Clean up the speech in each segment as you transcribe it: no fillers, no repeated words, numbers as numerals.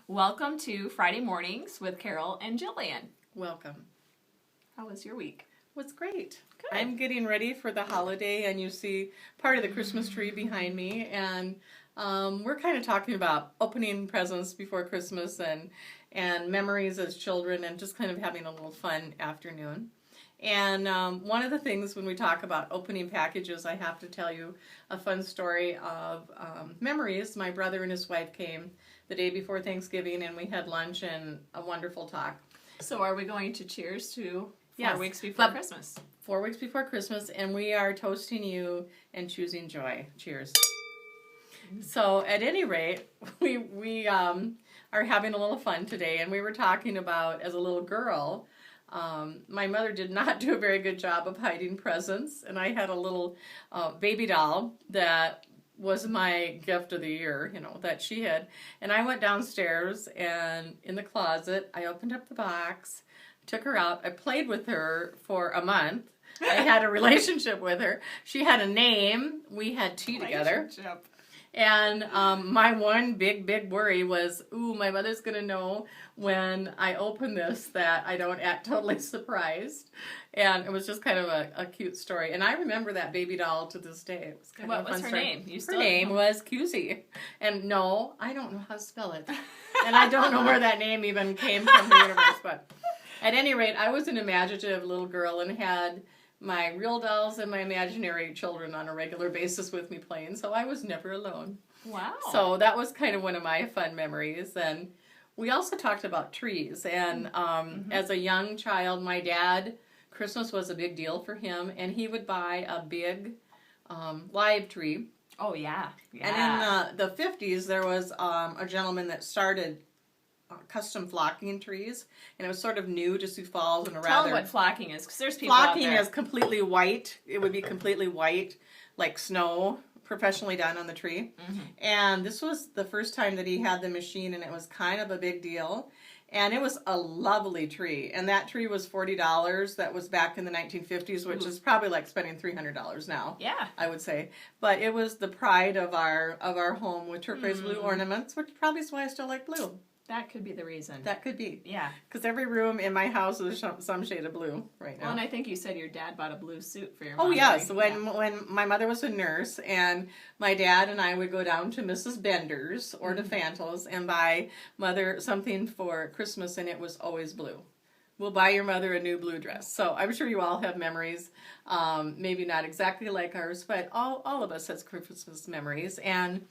Welcome to Friday Mornings with Carol and Jillian. Welcome. How was your week? What's great. Good. I'm getting ready for the holiday, and you see part of the Christmas tree behind me, and we're kind of talking about opening presents before Christmas and memories as children, and just kind of having a little fun afternoon. And one of the things when we talk about opening packages, I have to tell you a fun story of memories. My brother and his wife came the day before Thanksgiving, and we had lunch and a wonderful talk. So are we going to cheers to 4 Yes, weeks before but- Christmas? 4 weeks before Christmas, and we are toasting you and choosing joy. Cheers. So at any rate, we are having a little fun today, and we were talking about, as a little girl, my mother did not do a very good job of hiding presents, and I had a little baby doll that was my gift of the year, that she had. And I went downstairs, and in the closet, I opened up the box, took her out. I played with her for a month. I had a relationship with her. She had a name. We had tea together. And my one big worry was, my mother's going to know when I open this that I don't act totally surprised. And it was just kind of a cute story. And I remember that baby doll to this day. It was kind What of a fun was her story. name? Her name was Cusie. And no, I don't know how to spell it. And I don't know where that name even came from the universe. But at any rate, I was an imaginative little girl and had my real dolls and my imaginary children on a regular basis with me playing, so I was never alone. Wow. So that was kind of one of my fun memories. And we also talked about trees. And as a young child, my dad, Christmas was a big deal for him, and he would buy a big live tree. Oh, yeah. And in the 50s, there was a gentleman that started custom flocking trees, and it was sort of new to Sioux Falls and a Tell rather... them what flocking is, because there's people out Flocking there. is completely white. It would be completely white, like snow, professionally done on the tree. Mm-hmm. And this was the first time that he had the machine, and it was kind of a big deal. And it was a lovely tree. And that tree was $40. That was back in the 1950s, which is probably like spending $300 now. Yeah. I would say. But it was the pride of our home with turquoise blue ornaments, which probably is why I still like blue. That could be the reason. That could be. Yeah. Because every room in my house is some shade of blue right now. Well, and I think you said your dad bought a blue suit for your Oh, mom. yes. right? When my mother was a nurse, and my dad and I would go down to Mrs. Bender's or to Fantil's and buy Mother something for Christmas, and it was always blue. We'll buy your mother a new blue dress. So I'm sure you all have memories, maybe not exactly like ours, but all of us has Christmas memories. And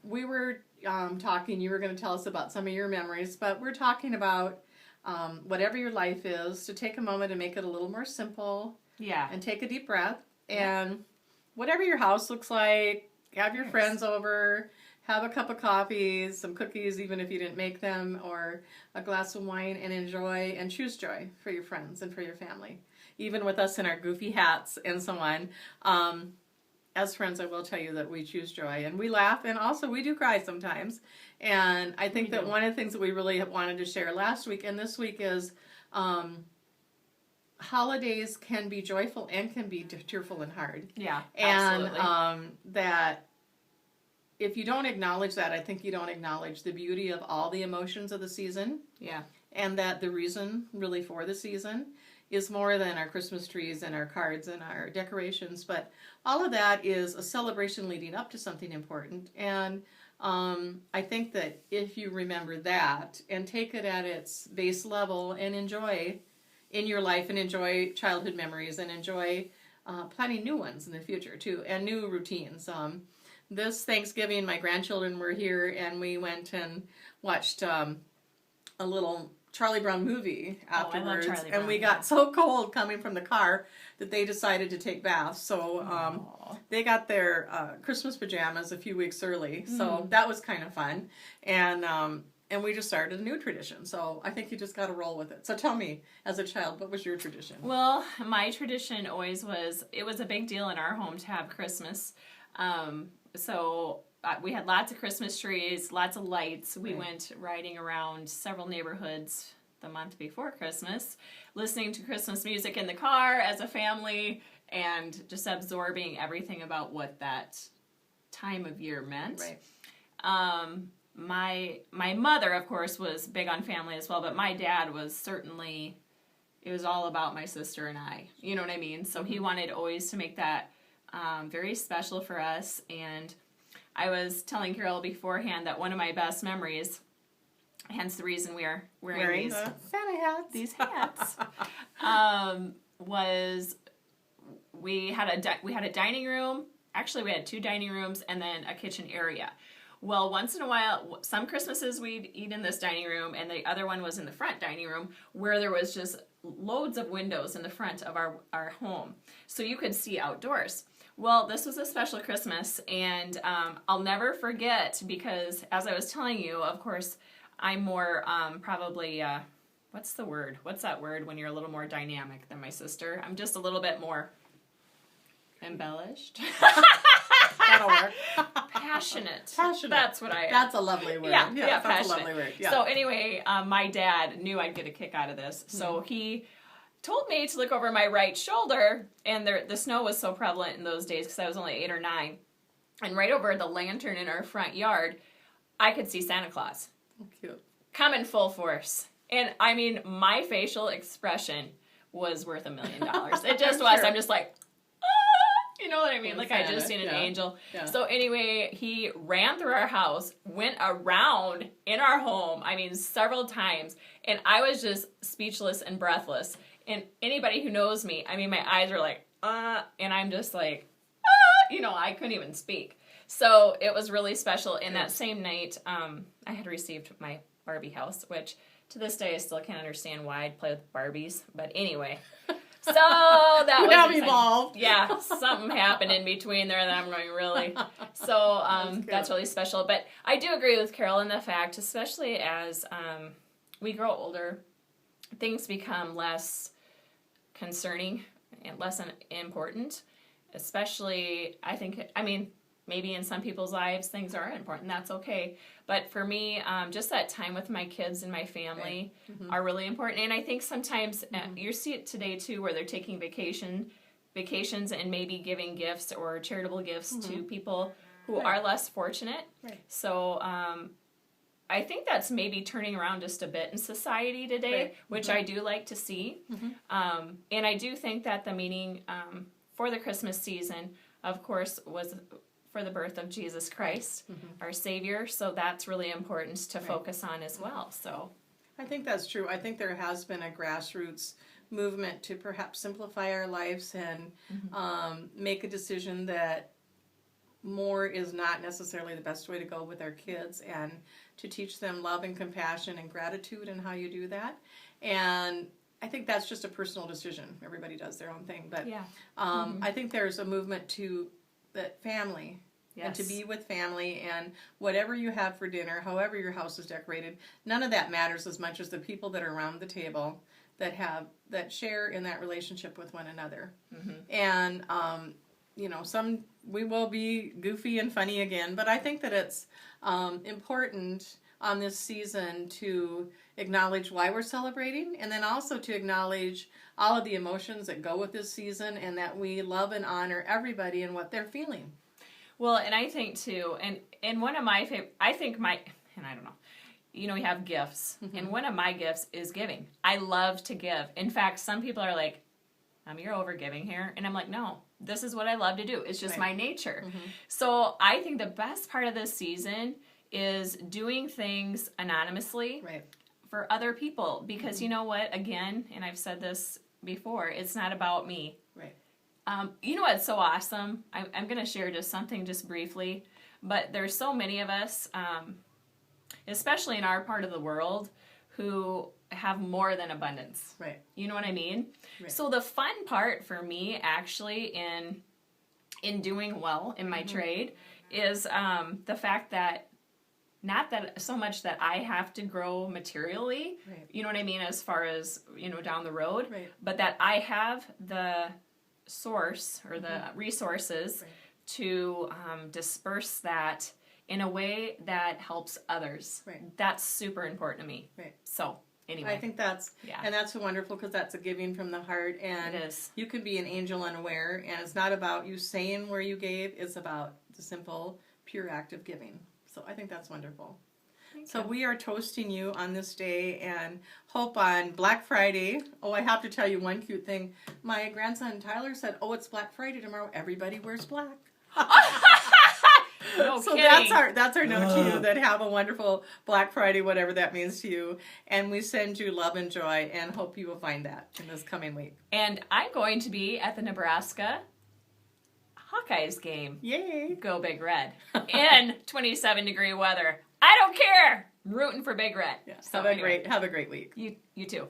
we were talking, you were going to tell us about some of your memories, but we're talking about whatever your life is, to take a moment and make it a little more simple. Yeah. And take a deep breath. And whatever your house looks like, have your friends over, have a cup of coffee, some cookies, even if you didn't make them, or a glass of wine, and enjoy and choose joy for your friends and for your family. Even with us in our goofy hats and so on. As friends, I will tell you that we choose joy, and we laugh, and also we do cry sometimes. And I think that one of the things that we really have wanted to share last week and this week is holidays can be joyful and can be tearful and hard. Yeah, And absolutely. that if you don't acknowledge that, I think you don't acknowledge the beauty of all the emotions of the season. Yeah. And that the reason really for the season is more than our Christmas trees and our cards and our decorations, but all of that is a celebration leading up to something important. And I think that if you remember that and take it at its base level and enjoy in your life and enjoy childhood memories and enjoy planning new ones in the future too, and new routines. This Thanksgiving, my grandchildren were here, and we went and watched a little Charlie Brown movie afterwards. I love Charlie and Brown, we got so cold coming from the car that they decided to take baths. So they got their Christmas pajamas a few weeks early. So that was kind of fun. And we just started a new tradition. So I think you just got to roll with it. So tell me, as a child, what was your tradition? Well, my tradition always was, it was a big deal in our home to have Christmas. So we had lots of Christmas trees, lots of lights. We went riding around several neighborhoods the month before Christmas, listening to Christmas music in the car as a family, and just absorbing everything about what that time of year meant. Right. my mother, of course, was big on family as well, but my dad was certainly, it was all about my sister and I. You know what I mean? So he wanted always to make that very special for us. And I was telling Carol beforehand that one of my best memories, hence the reason we are wearing these Santa hats. These hats, was we had a dining room. Actually, we had 2 dining rooms and then a kitchen area. Well, once in a while, some Christmases we'd eat in this dining room, and the other one was in the front dining room, where there was just loads of windows in the front of our home, so you could see outdoors. Well, this was a special Christmas, and I'll never forget, because as I was telling you, of course, I'm more probably, what's the word? What's that word when you're a little more dynamic than my sister? I'm just a little bit more embellished. That'll work. Passionate. Passionate. That's what I am. That's a lovely word. Yeah, that's passionate. a lovely word. Yeah. So anyway, my dad knew I'd get a kick out of this, so he told me to look over my right shoulder, and the snow was so prevalent in those days because I was only 8 or 9, and right over the lantern in our front yard, I could see Santa Claus. Cute. Coming full force. And I mean, my facial expression was worth $1 million. It just was. Sure. I'm just like, you know what I mean? Like I just seen an angel. Yeah. So anyway, he ran through our house, went around in our home, I mean, several times. And I was just speechless and breathless. And anybody who knows me, I mean, my eyes are like, and I'm just like, I couldn't even speak. So it was really special. And that same night, I had received my Barbie house, which to this day I still can't understand why I'd play with Barbies. But anyway, so that was now exciting. evolved. Yeah, something happened in between there that I'm going, really. So that's really special. But I do agree with Carol in the fact, especially as we grow older, things become less concerning and less important. Especially, maybe in some people's lives things are important. That's okay. But for me, just that time with my kids and my family are really important. And I think sometimes you see it today too, where they're taking vacations and maybe giving gifts or charitable gifts to people who are less fortunate. Right. So I think that's maybe turning around just a bit in society today, which I do like to see. And I do think that the meaning for the Christmas season, of course, was for the birth of Jesus Christ, our Savior. So that's really important to focus on as well. So I think that's true. I think there has been a grassroots movement to perhaps simplify our lives and make a decision that more is not necessarily the best way to go with our kids, and to teach them love and compassion and gratitude and how you do that. And I think that's just a personal decision. Everybody does their own thing. But I think there's a movement to that family and to be with family, and whatever you have for dinner, however your house is decorated, none of that matters as much as the people that are around the table that share in that relationship with one another. And we will be goofy and funny again, but I think that it's important on this season to acknowledge why we're celebrating, and then also to acknowledge all of the emotions that go with this season, and that we love and honor everybody and what they're feeling. Well, and I think too, and one of my favorite, I don't know, we have gifts, and one of my gifts is giving. I love to give. In fact, some people are like, you're over giving here, and I'm like, no, this is what I love to do. It's just my nature. So I think the best part of this season is doing things anonymously for other people, because you know what, again, and I've said this before, it's not about me. You know what's so awesome? I'm going to share just something just briefly, but there's so many of us, especially in our part of the world, who have more than abundance. You know what I mean? So the fun part for me, actually, in doing well in my trade is the fact that not that so much that I have to grow materially, you know what I mean, as far as, down the road, but that I have the source or the resources to disperse that in a way that helps others. That's super important to me. So anyway, I think that's and that's so wonderful, because that's a giving from the heart, and it is. You can be an angel unaware, and it's not about you saying where you gave, it's about the simple, pure act of giving. So I think that's wonderful. So we are toasting you on this day and hope on Black Friday. Oh, I have to tell you one cute thing. My grandson Tyler said, "Oh, it's Black Friday tomorrow. Everybody wears black." No So kidding. that's our note to you, that have a wonderful Black Friday, whatever that means to you. And we send you love and joy and hope you will find that in this coming week. And I'm going to be at the Nebraska Hawkeyes game. Yay. Go Big Red. In 27-degree weather. I don't care. I'm rooting for Big Red. Yeah. So Have a anyway, great week. You too.